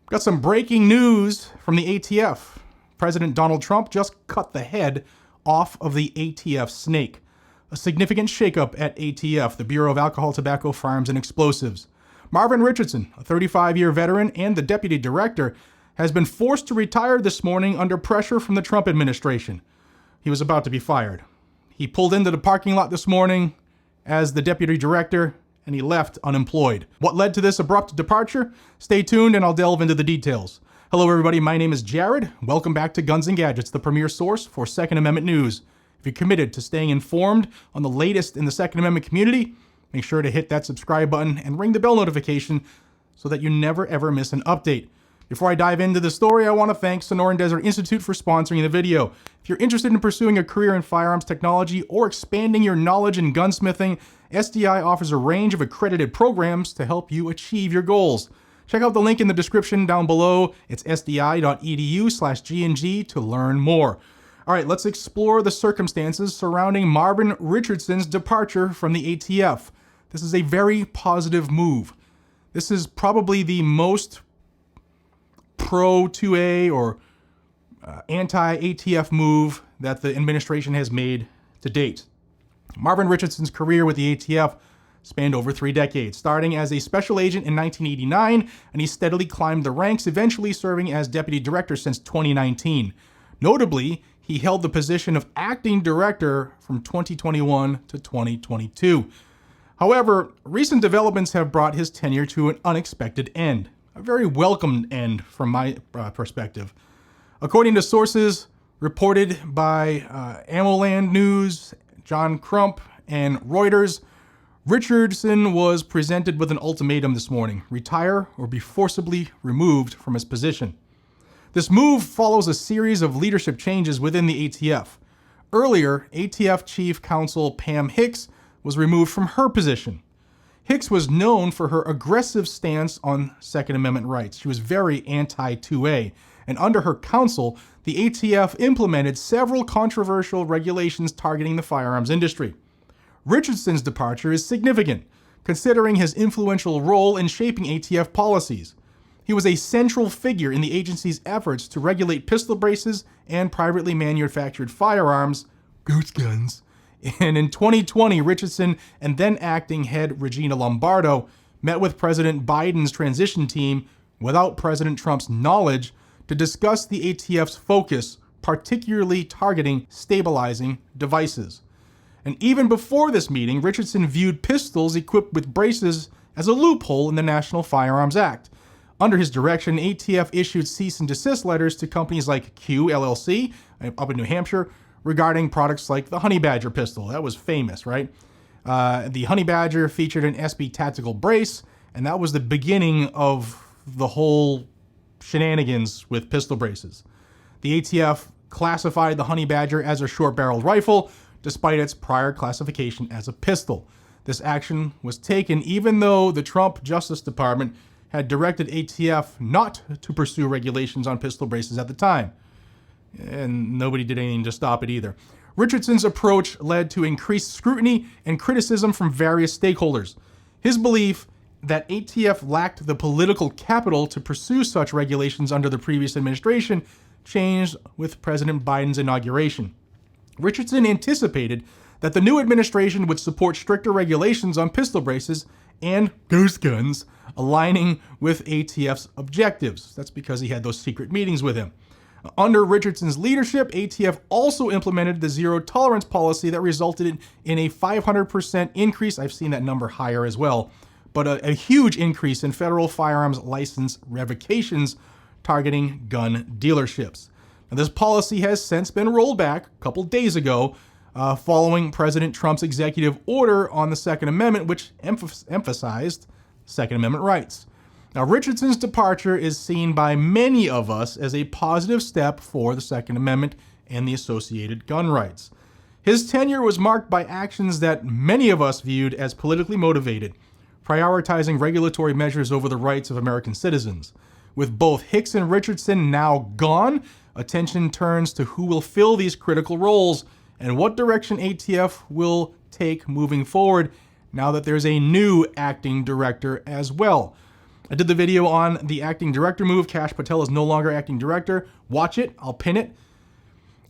Got some breaking news from the ATF. President Donald Trump just cut the head off of the ATF snake. A significant shakeup at ATF, the Bureau of Alcohol, Tobacco, Firearms, and Explosives. Marvin Richardson, a 35-year veteran and the deputy director, has been forced to retire this morning under pressure from the Trump administration. He was about to be fired. He pulled into the parking lot this morning as the deputy director, and he left unemployed. What led to this abrupt departure? Stay tuned and I'll delve into the details. Hello everybody, my name is Jared. Welcome back to Guns and Gadgets, the premier source for Second Amendment news. If you're committed to staying informed on the latest in the Second Amendment community, make sure to hit that subscribe button and ring the bell notification so that you never ever miss an update. Before I dive into the story, I want to thank Sonoran Desert Institute for sponsoring the video. If you're interested in pursuing a career in firearms technology or expanding your knowledge in gunsmithing, SDI offers a range of accredited programs to help you achieve your goals. Check out the link in the description down below. It's sdi.edu/GNG to learn more. All right, let's explore the circumstances surrounding Marvin Richardson's departure from the ATF. This is a very positive move. This is probably the most pro-2A or anti-ATF move that the administration has made to date. Marvin Richardson's career with the ATF spanned over 3 decades, starting as a special agent in 1989, and he steadily climbed the ranks, eventually serving as deputy director since 2019. Notably, he held the position of acting director from 2021 to 2022. However, recent developments have brought his tenure to an unexpected end. A very welcomed end from my perspective. According to sources reported by AmmoLand News, John Crump, and Reuters, Richardson was presented with an ultimatum this morning: retire or be forcibly removed from his position. This move follows a series of leadership changes within the ATF. Earlier, ATF Chief Counsel Pam Hicks was removed from her position. Hicks was known for her aggressive stance on Second Amendment rights. She was very anti-2A, and under her counsel, the ATF implemented several controversial regulations targeting the firearms industry. Richardson's departure is significant, considering his influential role in shaping ATF policies. He was a central figure in the agency's efforts to regulate pistol braces and privately manufactured firearms, ghost guns. And in 2020, Richardson and then acting head Regina Lombardo met with President Biden's transition team without President Trump's knowledge to discuss the ATF's focus, particularly targeting stabilizing devices. And even before this meeting, Richardson viewed pistols equipped with braces as a loophole in the National Firearms Act. Under his direction, ATF issued cease and desist letters to companies like Q LLC up in New Hampshire regarding products like the Honey Badger pistol. That was famous, right? The Honey Badger featured an SB tactical brace, and that was the beginning of the whole shenanigans with pistol braces. The ATF classified the Honey Badger as a short-barreled rifle, despite its prior classification as a pistol. This action was taken even though the Trump Justice Department had directed ATF not to pursue regulations on pistol braces at the time. And nobody did anything to stop it either. Richardson's approach led to increased scrutiny and criticism from various stakeholders. His belief that ATF lacked the political capital to pursue such regulations under the previous administration changed with President Biden's inauguration. Richardson anticipated that the new administration would support stricter regulations on pistol braces and ghost guns, aligning with ATF's objectives. That's because he had those secret meetings with him. Under Richardson's leadership, ATF also implemented the zero tolerance policy that resulted in a 500% increase. I've seen that number higher as well, but a huge increase in federal firearms license revocations targeting gun dealerships. Now, this policy has since been rolled back a couple days ago following President Trump's executive order on the Second Amendment, which emphasized Second Amendment rights. Now, Richardson's departure is seen by many of us as a positive step for the Second Amendment and the associated gun rights. His tenure was marked by actions that many of us viewed as politically motivated, prioritizing regulatory measures over the rights of American citizens. With both Hicks and Richardson now gone, attention turns to who will fill these critical roles and what direction ATF will take moving forward now that there's a new acting director as well. I did the video on the acting director move. Kash Patel is no longer acting director. Watch it. I'll pin it.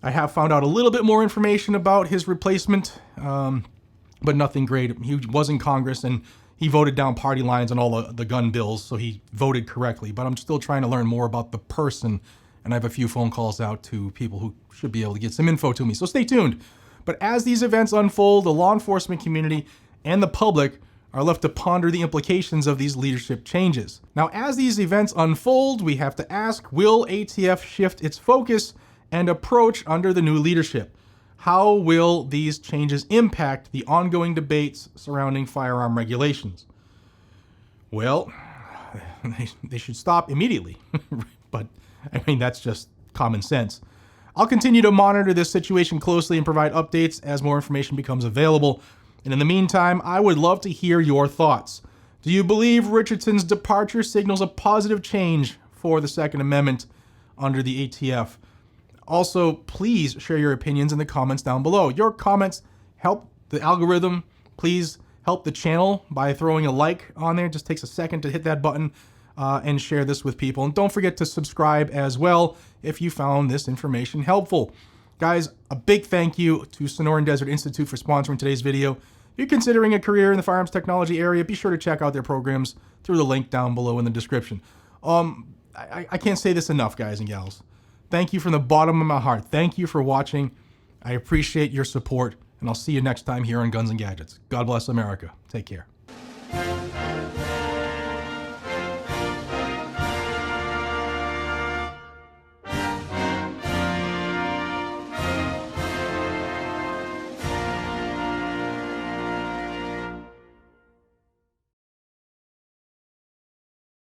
I have found out a little bit more information about his replacement, but nothing great. He was in Congress and he voted down party lines on all the gun bills, so he voted correctly. But I'm still trying to learn more about the person, and I have a few phone calls out to people who should be able to get some info to me. So stay tuned. But as these events unfold, the law enforcement community and the public are left to ponder the implications of these leadership changes. Now, as these events unfold, we have to ask, will ATF shift its focus and approach under the new leadership? How will these changes impact the ongoing debates surrounding firearm regulations? Well, they should stop immediately. But, I mean, that's just common sense. I'll continue to monitor this situation closely and provide updates as more information becomes available. And in the meantime, I would love to hear your thoughts. Do you believe Richardson's departure signals a positive change for the Second Amendment under the ATF? Also, please share your opinions in the comments down below. Your comments help the algorithm. Please help the channel by throwing a like on there. It just takes a second to hit that button and share this with people. And don't forget to subscribe as well if you found this information helpful. Guys, a big thank you to Sonoran Desert Institute for sponsoring today's video. If you're considering a career in the firearms technology area, be sure to check out their programs through the link down below in the description. I can't say this enough, guys and gals. Thank you from the bottom of my heart. Thank you for watching. I appreciate your support, and I'll see you next time here on Guns and Gadgets. God bless America. Take care.